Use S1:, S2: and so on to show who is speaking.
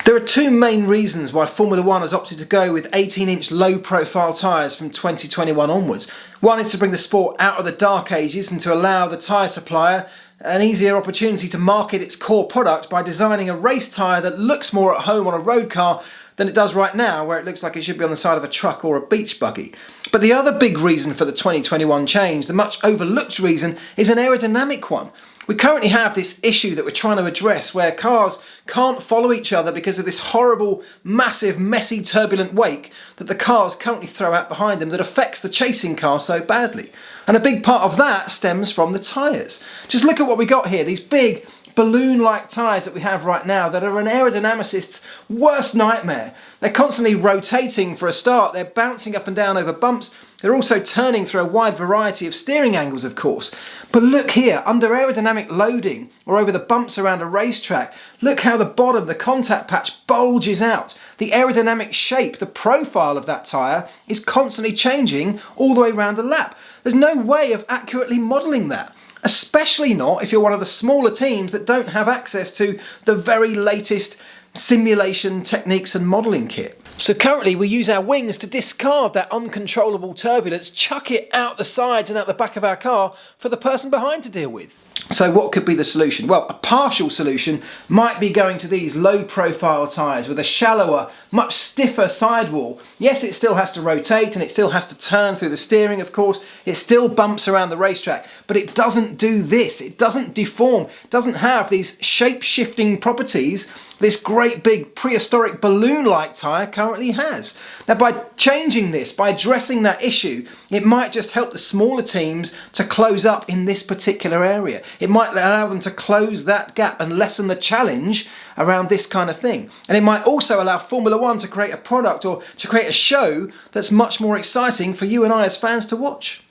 S1: There are two main reasons why Formula One has opted to go with 18-inch low-profile tyres from 2021 onwards. One is to bring the sport out of the dark ages and to allow the tyre supplier an easier opportunity to market its core product by designing a race tyre that looks more at home on a road car than it does right now, where it looks like it should be on the side of a truck or a beach buggy. But the other big reason for the 2021 change, the much overlooked reason, is an aerodynamic one. We currently have this issue that we're trying to address where cars can't follow each other because of this horrible, massive, messy, turbulent wake that the cars currently throw out behind them that affects the chasing car so badly. And a big part of that stems from the tyres. Just look at what we got here, these big balloon-like tyres that we have right now that are an aerodynamicist's worst nightmare. They're constantly rotating for a start, they're bouncing up and down over bumps, they're also turning through a wide variety of steering angles, of course. But look here, under aerodynamic loading or over the bumps around a racetrack, look how the bottom, the contact patch, bulges out. The aerodynamic shape, the profile of that tyre is constantly changing all the way around a lap. There's no way of accurately modelling that. Especially not if you're one of the smaller teams that don't have access to the very latest simulation techniques and modelling kit. So currently we use our wings to discard that uncontrollable turbulence, chuck it out the sides and out the back of our car for the person behind to deal with. So what could be the solution? Well, a partial solution might be going to these low-profile tyres with a shallower, much stiffer sidewall. Yes, it still has to rotate and it still has to turn through the steering, of course. It still bumps around the racetrack, but it doesn't do this. It doesn't deform, doesn't have these shape-shifting properties this great big prehistoric balloon-like tyre currently has. Now, by changing this, by addressing that issue, it might just help the smaller teams to close up in this particular area. It might allow them to close that gap and lessen the challenge around this kind of thing. And it might also allow Formula One to create a product or to create a show that's much more exciting for you and I as fans to watch.